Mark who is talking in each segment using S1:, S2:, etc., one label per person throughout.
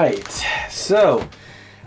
S1: Right, so,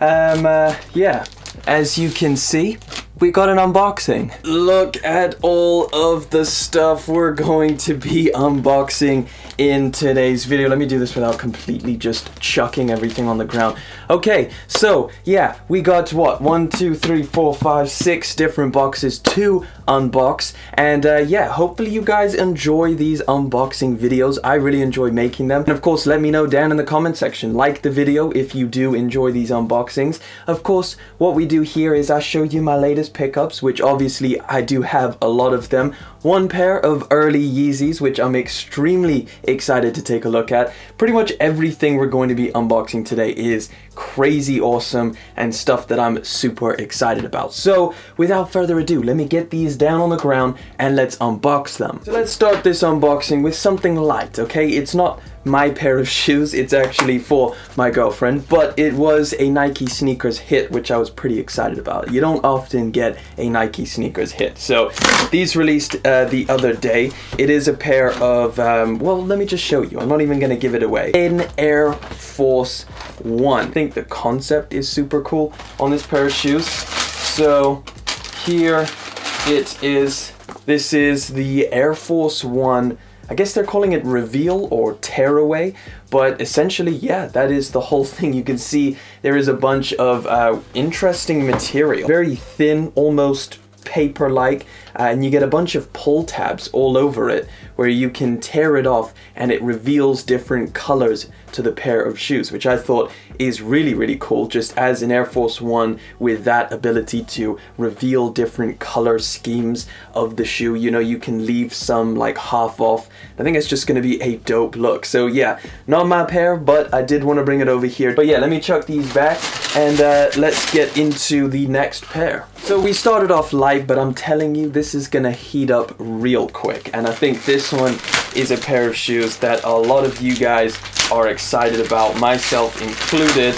S1: yeah, as you can see, we got an unboxing. Look at all of the stuff we're going to be unboxing in today's video. Let me do this without completely just chucking everything on the ground. Okay, so yeah, we got what? 1, 2, 3, 4, 5, 6 different boxes to unbox. And yeah, hopefully you guys enjoy these unboxing videos. I really enjoy making them. And of course, let me know down in the comment section. Like the video if you do enjoy these unboxings. Of course, what we do here is I show you my latest pickups, which obviously I do have a lot of them. One pair of early Yeezys, which I'm extremely excited to take a look at. Pretty much everything we're going to be unboxing today is crazy awesome and stuff that I'm super excited about. So without further ado, let me get these down on the ground and let's unbox them. So let's start this unboxing with something light, okay? It's not my pair of shoes, it's actually for my girlfriend, but it was a Nike sneakers hit, which I was pretty excited about. You don't often get a Nike sneakers hit. So these released the other day. It is a pair of, well, let me just show you. I'm not even gonna give it away. In Air Force One. I think the concept is super cool on this pair of shoes. So here it is. This is the Air Force One. I guess they're calling it reveal or tearaway, but essentially, yeah, that is the whole thing. You can see there is a bunch of interesting material. Very thin, almost paper-like, and you get a bunch of pull tabs all over it where you can tear it off and it reveals different colors to the pair of shoes, which I thought is really, really cool, just as an Air Force One with that ability to reveal different color schemes of the shoe. You know, you can leave some like half off. I think it's just gonna be a dope look. So yeah, not my pair, but I did want to bring it over here. But yeah, let me chuck these back and let's get into the next pair. So we started off light, but I'm telling you, this is gonna heat up real quick. And I think this one is a pair of shoes that a lot of you guys are excited about, myself included.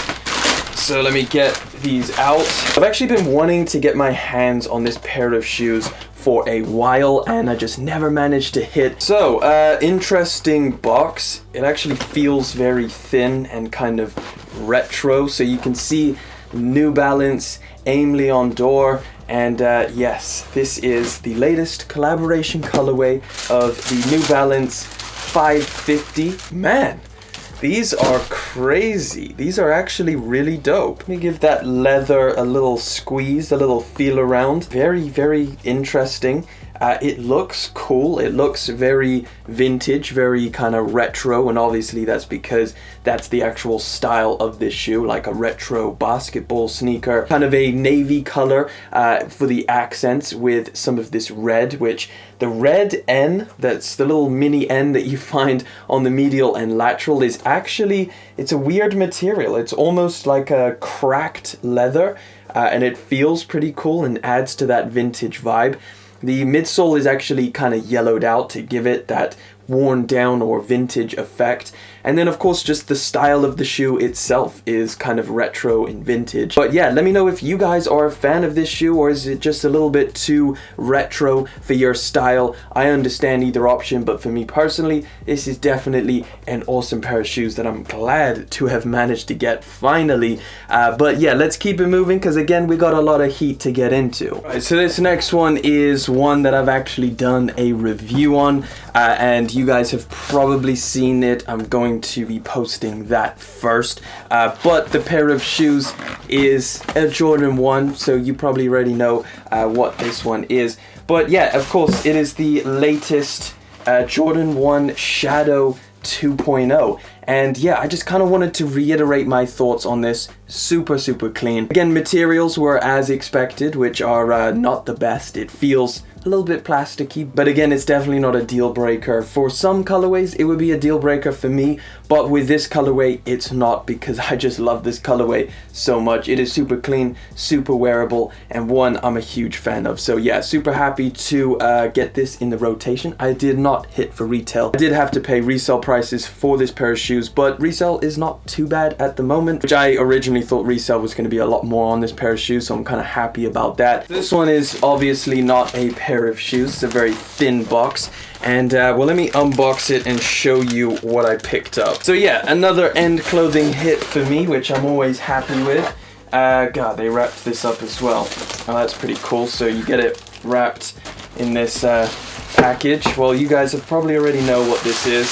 S1: So let me get these out. I've actually been wanting to get my hands on this pair of shoes for a while and I just never managed to hit. So, interesting box. It actually feels very thin and kind of retro. So you can see New Balance Aimley on door. And yes, this is the latest collaboration colorway of the New Balance 550. Man, these are crazy. These are actually really dope. Let me give that leather a little squeeze, a little feel around. Very, very interesting. It looks cool. It looks very vintage, very kind of retro, and obviously that's because that's the actual style of this shoe, like a retro basketball sneaker. Kind of a navy color for the accents with some of this red, which the red N, that's the little mini N that you find on the medial and lateral, is actually, it's a weird material. It's almost like a cracked leather, and it feels pretty cool and adds to that vintage vibe. The midsole is actually kind of yellowed out to give it that worn down or vintage effect. And then of course just the style of the shoe itself is kind of retro and vintage. But yeah, let me know if you guys are a fan of this shoe, or is it just a little bit too retro for your style. I understand either option, but for me personally, this is definitely an awesome pair of shoes that I'm glad to have managed to get finally. But yeah, let's keep it moving because again, we got a lot of heat to get into. Right, so this next one is one that I've actually done a review on, and you guys have probably seen it. I'm going to be posting that first, but the pair of shoes is a Jordan 1, so you probably already know what this one is. But yeah, of course, it is the latest Jordan 1 Shadow 2.0. And yeah, I just kind of wanted to reiterate my thoughts on this. Super, super clean. Again, materials were as expected, which are not the best. It feels a little bit plasticky, but again, it's definitely not a deal breaker. For some colorways, it would be a deal breaker for me, but with this colorway, it's not, because I just love this colorway so much. It is super clean, super wearable, and one I'm a huge fan of. So yeah, super happy to get this in the rotation. I did not hit for retail. I did have to pay resale prices for this pair of shoes, but resale is not too bad at the moment, which I originally thought resale was going to be a lot more on this pair of shoes, so I'm kind of happy about that. This one is obviously not a pair pair of shoes. It's a very thin box. And well, let me unbox it and show you what I picked up. So yeah, another end clothing hit for me, which I'm always happy with. God, they wrapped this up as well. Oh, that's pretty cool. So you get it wrapped in this package. Well, you guys have probably already know what this is.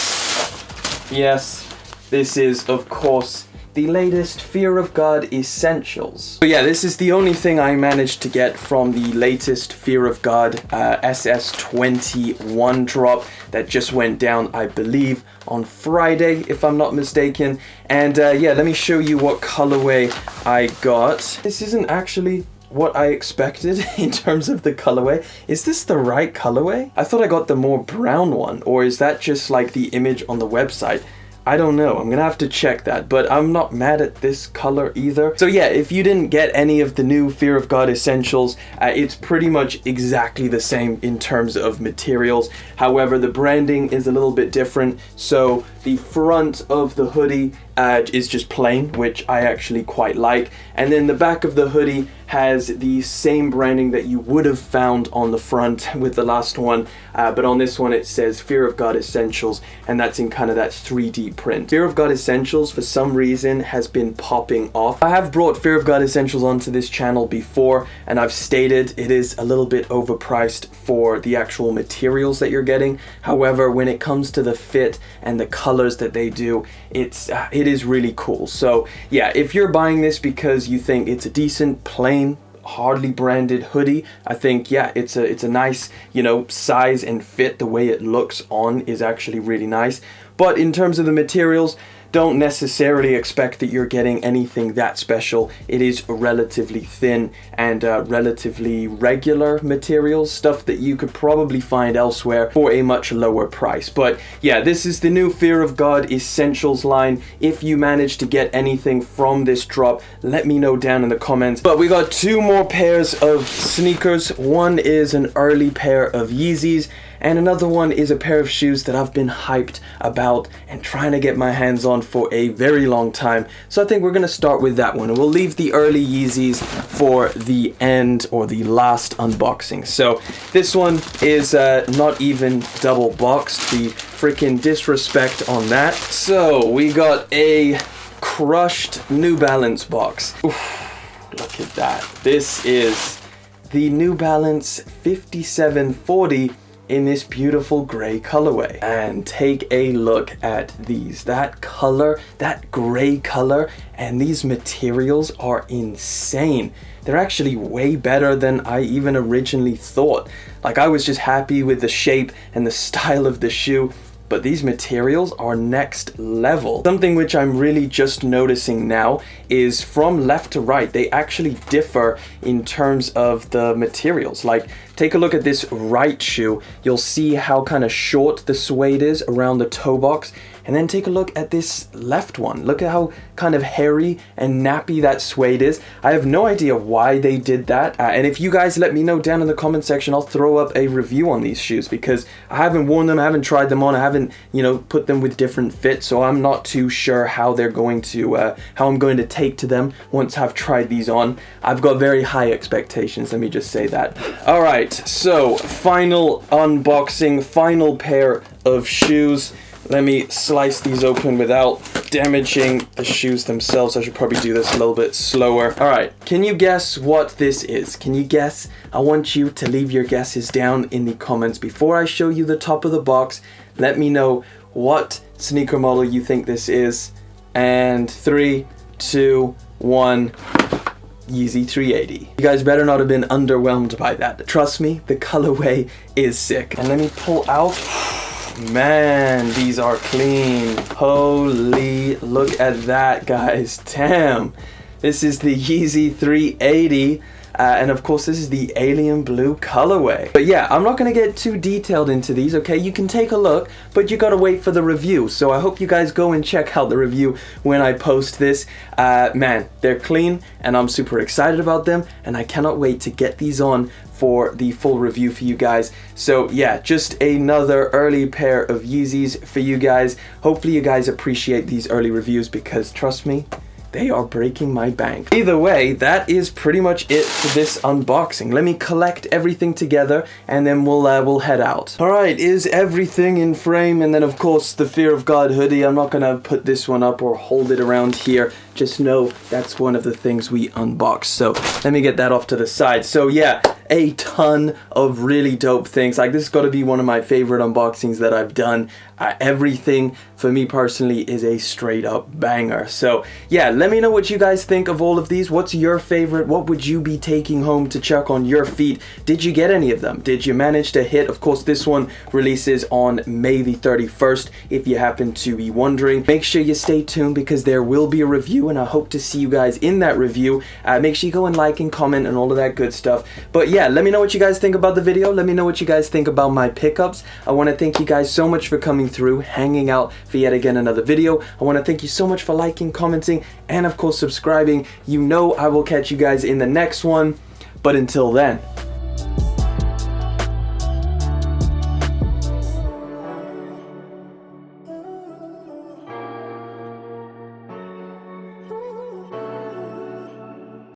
S1: Yes, this is, of course, the latest Fear of God Essentials. So yeah, this is the only thing I managed to get from the latest Fear of God SS21 drop that just went down, I believe, on Friday, if I'm not mistaken. And yeah, let me show you what colorway I got. This isn't actually what I expected in terms of the colorway. Is this the right colorway? I thought I got the more brown one, or is that just like the image on the website? I don't know, I'm gonna have to check that, but I'm not mad at this color either. So yeah, if you didn't get any of the new Fear of God Essentials, it's pretty much exactly the same in terms of materials. However, the branding is a little bit different. So the front of the hoodie is just plain, which I actually quite like. And then the back of the hoodie has the same branding that you would have found on the front with the last one. But on this one, it says Fear of God Essentials, and that's in kind of that 3D print. Fear of God Essentials, for some reason, has been popping off. I have brought Fear of God Essentials onto this channel before, and I've stated it is a little bit overpriced for the actual materials that you're getting. However, when it comes to the fit and the colors that they do, it is really cool. So yeah, if you're buying this because you think it's a decent, plain, hardly branded hoodie, I think yeah, it's a nice, you know, size and fit. The way it looks on is actually really nice. But in terms of the materials, don't necessarily expect that you're getting anything that special. It is relatively thin and relatively regular materials, stuff that you could probably find elsewhere for a much lower price. But yeah, this is the new Fear of God Essentials line. If you manage to get anything from this drop, let me know down in the comments. But we got two more pairs of sneakers. One is an early pair of Yeezys, and another one is a pair of shoes that I've been hyped about and trying to get my hands on for a very long time. So I think we're going to start with that one, and we'll leave the early Yeezys for the end or the last unboxing. So this one is not even double boxed. The freaking disrespect on that. So we got a crushed New Balance box. Oof, look at that. This is the New Balance 5740 in this beautiful gray colorway. And take a look at these. That color, that gray color, and these materials are insane. They're actually way better than I even originally thought. Like, I was just happy with the shape and the style of the shoe, but these materials are next level. Something which I'm really just noticing now is from left to right, they actually differ in terms of the materials. Like, take a look at this right shoe. You'll see how kind of short the suede is around the toe box. And then take a look at this left one. Look at how kind of hairy and nappy that suede is. I have no idea why they did that. And if you guys let me know down in the comment section, I'll throw up a review on these shoes, because I haven't worn them, I haven't tried them on, I haven't, you know, put them with different fits. So I'm not too sure how they're going to, how I'm going to take to them once I've tried these on. I've got very high expectations, let me just say that. All right, so final unboxing, final pair of shoes. Let me slice these open without damaging the shoes themselves. I should probably do this a little bit slower. All right, can you guess what this is? Can you guess? I want you to leave your guesses down in the comments. Before I show you the top of the box, let me know what sneaker model you think this is. And 3, 2, 1... Yeezy 380. You guys better not have been underwhelmed by that. Trust me, the colorway is sick. And let me pull out. Man, these are clean. Holy, look at that, guys. Damn. This is the Yeezy 380. And of course, this is the alien blue colorway. But yeah, I'm not going to get too detailed into these, okay? You can take a look, but you got to wait for the review. So I hope you guys go and check out the review when I post this. Man, they're clean, and I'm super excited about them, and I cannot wait to get these on for the full review for you guys. So yeah, just another early pair of Yeezys for you guys. Hopefully you guys appreciate these early reviews, because trust me, they are breaking my bank. Either way, that is pretty much it for this unboxing. Let me collect everything together and then we'll head out. Alright, is everything in frame? And then of course the Fear of God hoodie. I'm not gonna put this one up or hold it around here. Just know that's one of the things we unboxed. So let me get that off to the side. So yeah, a ton of really dope things. Like, this has got to be one of my favorite unboxings that I've done. Everything for me personally is a straight up banger. So yeah, let me know what you guys think of all of these. What's your favorite? What would you be taking home to chuck on your feet? Did you get any of them? Did you manage to hit? Of course, this one releases on May the 31st, if you happen to be wondering. Make sure you stay tuned because there will be a review and I hope to see you guys in that review. Make sure you go and like and comment and all of that good stuff. But yeah, let me know what you guys think about the video. Let me know what you guys think about my pickups. I want to thank you guys so much for coming through, hanging out for yet again another video. I want to thank you so much for liking, commenting, and of course subscribing. You know I will catch you guys in the next one. But until then,